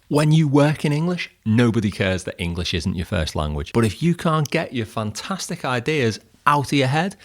When you work in English, nobody cares that English isn't your first language. But if you can't get your fantastic ideas out of your head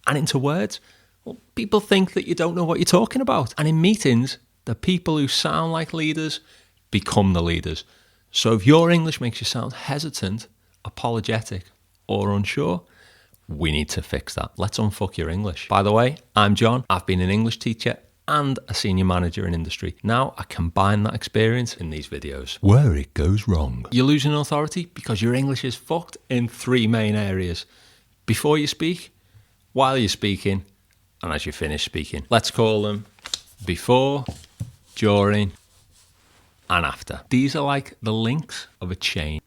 and into words, well, people think that you don't know what you're talking about. And in meetings, the people who sound like leaders become the leaders. So if your English makes you sound hesitant, apologetic, or unsure, we need to fix that. Let's unfuck your English. By the way, I'm John. I've been an English teacher and a senior manager in industry. Now I combine that experience in these videos. Where it goes wrong. You're losing authority because your English is fucked in 3 main areas. Before you speak, while you're speaking, and as you finish speaking. Let's call them before, during, and after. These are like the links of a chain.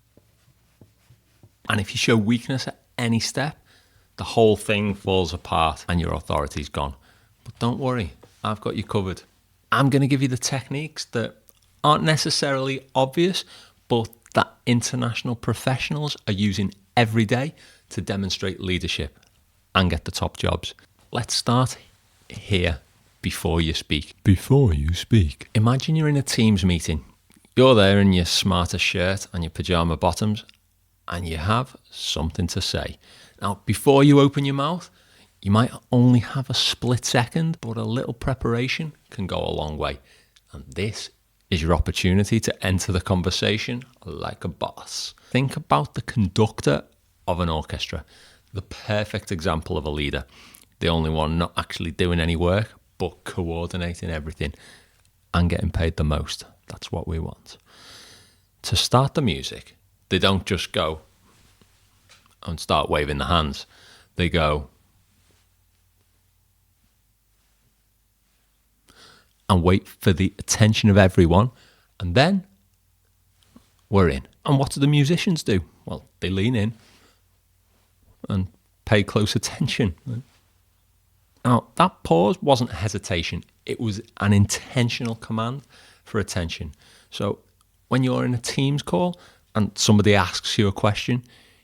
And if you show weakness at any step, the whole thing falls apart and your authority's gone. But don't worry, I've got you covered. I'm going to give you the techniques that aren't necessarily obvious, but that international professionals are using every day to demonstrate leadership and get the top jobs. Let's start here, before you speak. Before you speak. Imagine you're in a Teams meeting. You're there in your smarter shirt and your pajama bottoms, and you have something to say. Now, before you open your mouth, you might only have a split second, but a little preparation can go a long way. And this is your opportunity to enter the conversation like a boss. Think about the conductor of an orchestra, the perfect example of a leader, the only one not actually doing any work, but coordinating everything and getting paid the most. That's what we want. To start the music, they don't just go and start waving the hands. They go and wait for the attention of everyone, and then we're in. And what do the musicians do? Well, they lean in and pay close attention. Now, that pause wasn't hesitation. It was an intentional command for attention. So when you're in a Teams call and somebody asks you a question,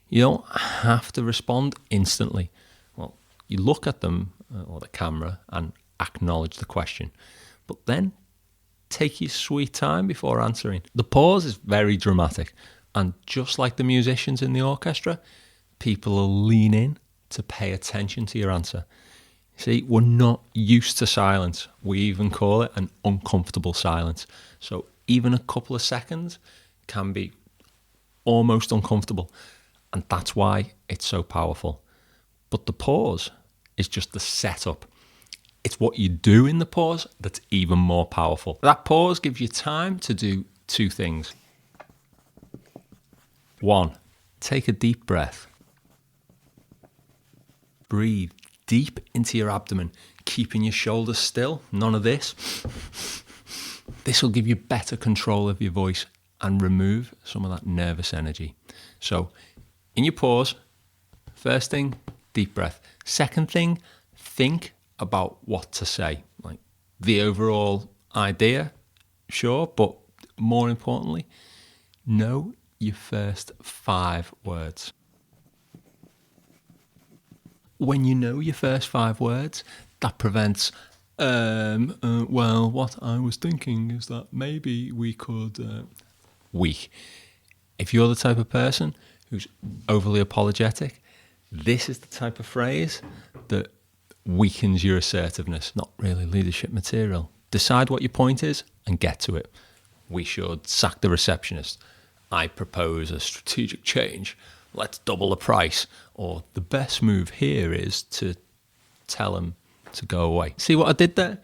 you don't have to respond instantly. Well, you look at them or the camera and acknowledge the question. But then take your sweet time before answering. The pause is very dramatic. And just like the musicians in the orchestra, people will lean in to pay attention to your answer. See, we're not used to silence. We even call it an uncomfortable silence. So even a couple of seconds can be almost uncomfortable. And that's why it's so powerful. But the pause is just the setup. It's what you do in the pause that's even more powerful. That pause gives you time to do 2 things. 1, take a deep breath. Breathe deep into your abdomen, keeping your shoulders still. None of this. This will give you better control of your voice and remove some of that nervous energy. So in your pause, first thing, deep breath. Second thing, think about what to say. Like the overall idea, sure, but more importantly, know your first 5 words. When you know your first 5 words, that prevents, well, what I was thinking is that maybe we could, weak. If you're the type of person who's overly apologetic, this is the type of phrase that weakens your assertiveness. Not really leadership material. Decide what your point is and get to it. We should sack the receptionist. I propose a strategic change. Let's double the price. Or the best move here is to tell them to go away. See what I did there?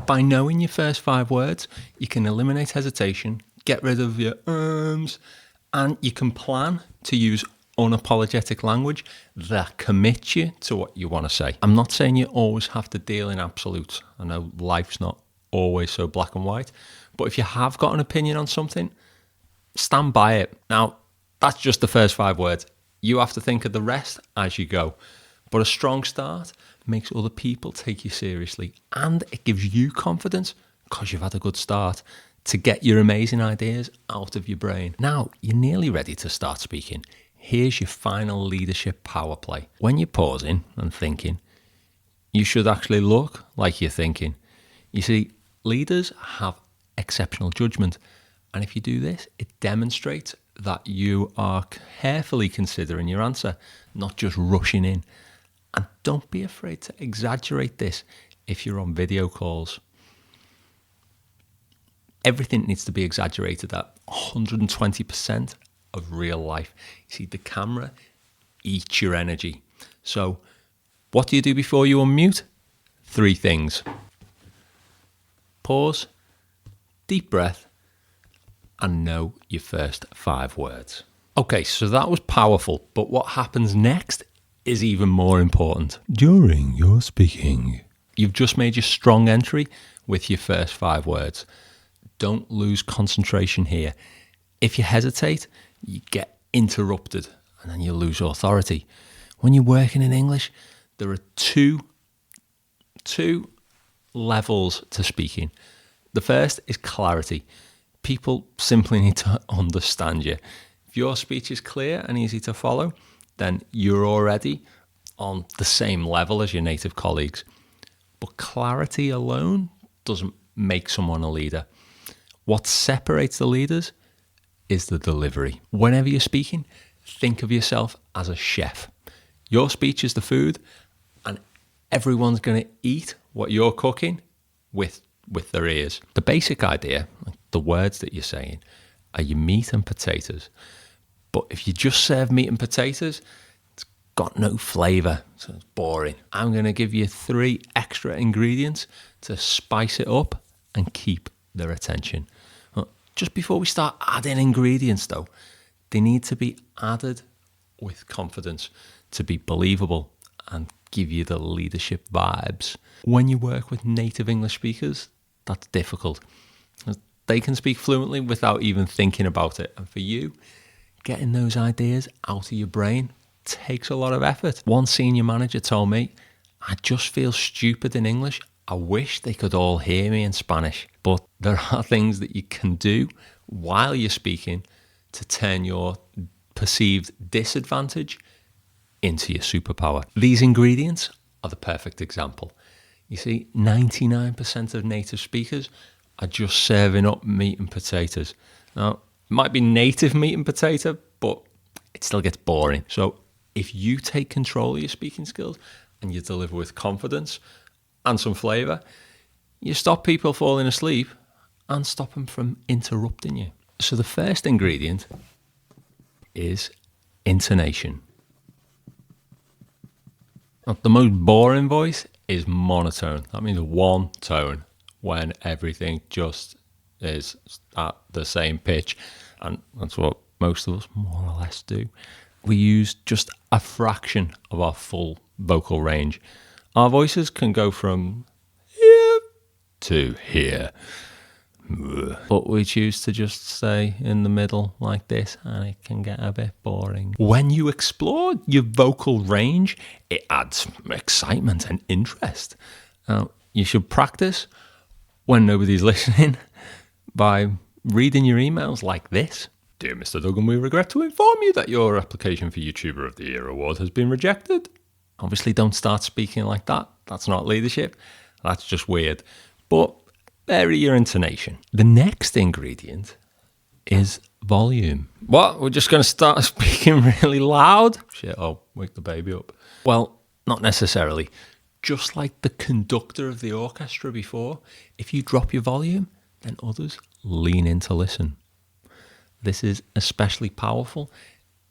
By knowing your first 5 words, you can eliminate hesitation, get rid of your and you can plan to use unapologetic language that commits you to what you want to say. I'm not saying you always have to deal in absolutes. I know life's not always so black and white, but if you have got an opinion on something, stand by it. Now, that's just the first 5 words. You have to think of the rest as you go. But a strong start makes other people take you seriously, and it gives you confidence because you've had a good start to get your amazing ideas out of your brain. Now, you're nearly ready to start speaking. Here's your final leadership power play. When you're pausing and thinking, you should actually look like you're thinking. You see, leaders have exceptional judgment, And if you do this, it demonstrates that you are carefully considering your answer, not just rushing in. And don't be afraid to exaggerate this if you're on video calls. Everything needs to be exaggerated at 120% of real life. You see, the camera eats your energy. So what do you do before you unmute? 3 things. Pause, deep breath, and know your first 5 words. Okay, so that was powerful, but what happens next is even more important. During your speaking, you've just made your strong entry with your first 5 words. Don't lose concentration here. If you hesitate, you get interrupted and then you lose authority. When you're working in English, there are two levels to speaking. The first is clarity. People simply need to understand you. If your speech is clear and easy to follow, then you're already on the same level as your native colleagues. But clarity alone doesn't make someone a leader. What separates the leaders is the delivery. Whenever you're speaking, think of yourself as a chef. Your speech is the food, and everyone's going to eat what you're cooking with their ears. The basic idea, like the words that you're saying, are your meat and potatoes. But if you just serve meat and potatoes, it's got no flavour, so it's boring. I'm going to give you 3 extra ingredients to spice it up and keep their attention. Just before we start adding ingredients though, they need to be added with confidence to be believable and give you the leadership vibes. When you work with native English speakers, that's difficult. They can speak fluently without even thinking about it. And for you, getting those ideas out of your brain takes a lot of effort. One senior manager told me, I just feel stupid in English. I wish they could all hear me in Spanish. But there are things that you can do while you're speaking to turn your perceived disadvantage into your superpower. These ingredients are the perfect example. You see, 99% of native speakers are just serving up meat and potatoes. Now, it might be native meat and potato, but it still gets boring. So if you take control of your speaking skills and you deliver with confidence and some flavour, you stop people falling asleep and stop them from interrupting you. So the first ingredient is intonation. Now, the most boring voice is monotone. That means one tone when everything just is at the same pitch. And that's what most of us more or less do. We use just a fraction of our full vocal range. Our voices can go from here to here. But we choose to just stay in the middle like this, and it can get a bit boring. When you explore your vocal range, it adds excitement and interest. Now, you should practice when nobody's listening by reading your emails like this. Dear Mr. Duggan, we regret to inform you that your application for YouTuber of the Year award has been rejected. Obviously, don't start speaking like that. That's not leadership. That's just weird. But vary your intonation. The next ingredient is volume. What? We're just going to start speaking really loud? Shit, I'll wake the baby up. Well, not necessarily. Just like the conductor of the orchestra before, if you drop your volume, then others lean in to listen. This is especially powerful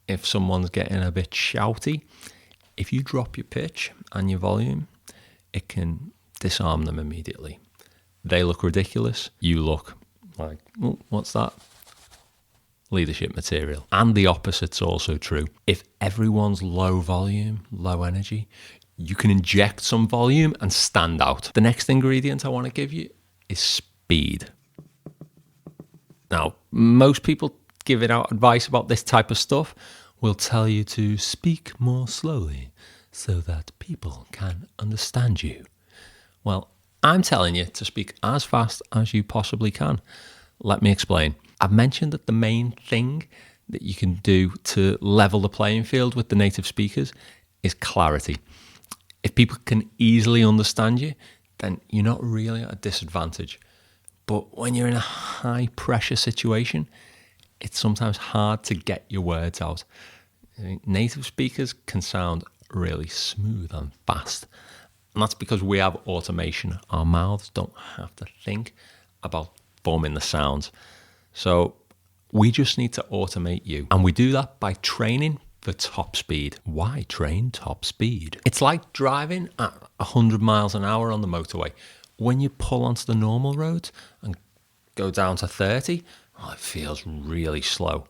if someone's getting a bit shouty. If you drop your pitch and your volume, it can disarm them immediately. They look ridiculous. You look like, oh, what's that? Leadership material. And the opposite's also true. If everyone's low volume, low energy, you can inject some volume and stand out. The next ingredient I want to give you is speed. Now, most people giving out advice about this type of stuff will tell you to speak more slowly so that people can understand you. Well, I'm telling you to speak as fast as you possibly can. Let me explain. I've mentioned that the main thing that you can do to level the playing field with the native speakers is clarity. If people can easily understand you, then you're not really at a disadvantage. But when you're in a high pressure situation, it's sometimes hard to get your words out. Native speakers can sound really smooth and fast. And that's because we have automation. Our mouths don't have to think about forming the sounds. So we just need to automate you. And we do that by training for top speed. Why train top speed? It's like driving at 100 miles an hour on the motorway. When you pull onto the normal roads and go down to 30, it feels really slow.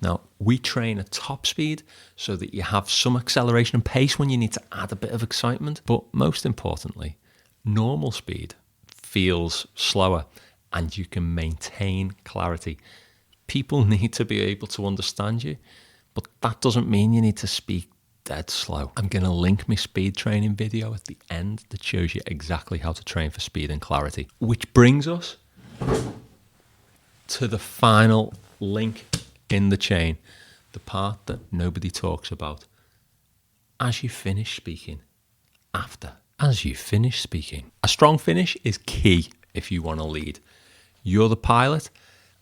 Now, we train at top speed so that you have some acceleration and pace when you need to add a bit of excitement. But most importantly, normal speed feels slower and you can maintain clarity. People need to be able to understand you, but that doesn't mean you need to speak dead slow. I'm going to link my speed training video at the end that shows you exactly how to train for speed and clarity. Which brings us to the final link in the chain, the part that nobody talks about. As you finish speaking, as you finish speaking. A strong finish is key if you want to lead. You're the pilot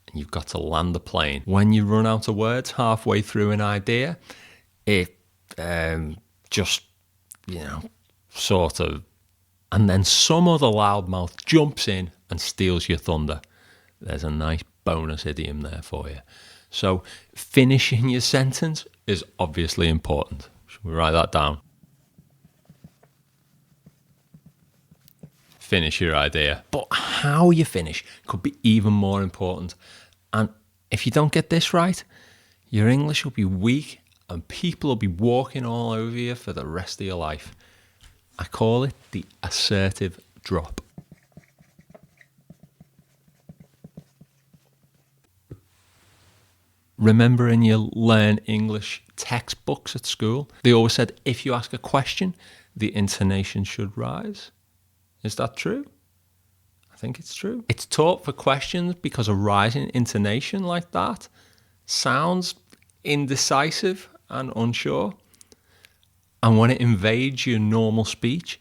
and you've got to land the plane. When you run out of words halfway through an idea, it just, sort of, and then some other loudmouth jumps in and steals your thunder. There's a nice bonus idiom there for you. So finishing your sentence is obviously important. Should we write that down? Finish your idea. But how you finish could be even more important. And if you don't get this right, your English will be weak and people will be walking all over you for the rest of your life. I call it the assertive drop. Remember in your Learn English textbooks at school, they always said if you ask a question, the intonation should rise. Is that true? I think it's true. It's taught for questions because a rising intonation like that sounds indecisive and unsure. And when it invades your normal speech,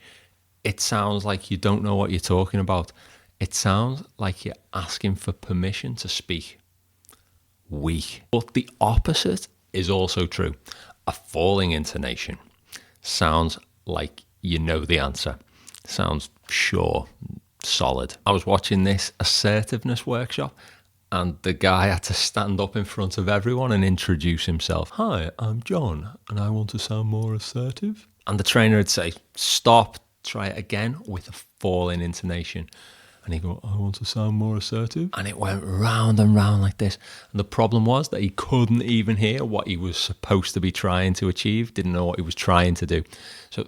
it sounds like you don't know what you're talking about. It sounds like you're asking for permission to speak. Weak. But the opposite is also true. A falling intonation sounds like you know the answer. Sounds sure, solid. I was watching this assertiveness workshop and the guy had to stand up in front of everyone and introduce himself. Hi, I'm John and I want to sound more assertive. And the trainer would say, stop, try it again with a falling intonation. And he'd go, I want to sound more assertive. And it went round and round like this. And the problem was that he couldn't even hear what he was supposed to be trying to achieve, didn't know what he was trying to do. So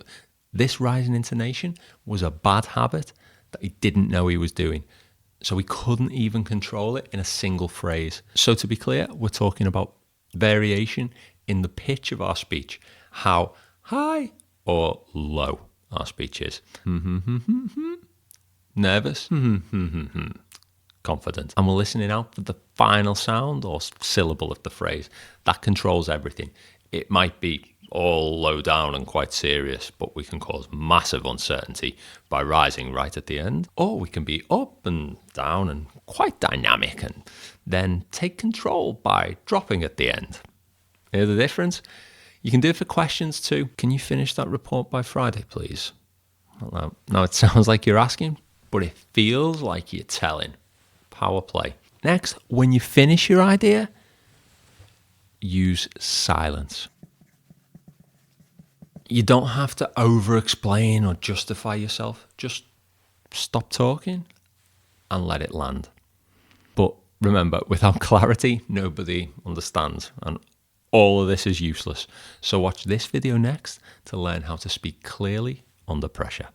this rising intonation was a bad habit that he didn't know he was doing. So he couldn't even control it in a single phrase. So to be clear, we're talking about variation in the pitch of our speech, how high or low our speech is. Nervous? Confident. And we're listening out for the final sound or syllable of the phrase. That controls everything. It might be all low down and quite serious, but we can cause massive uncertainty by rising right at the end. Or we can be up and down and quite dynamic and then take control by dropping at the end. Hear the difference? You can do it for questions too. Can you finish that report by Friday, please? Well, now it sounds like you're asking, but it feels like you're telling. Power play. Next, when you finish your idea, use silence. You don't have to over-explain or justify yourself. Just stop talking and let it land. But remember, without clarity, nobody understands. And all of this is useless. So watch this video next to learn how to speak clearly under pressure.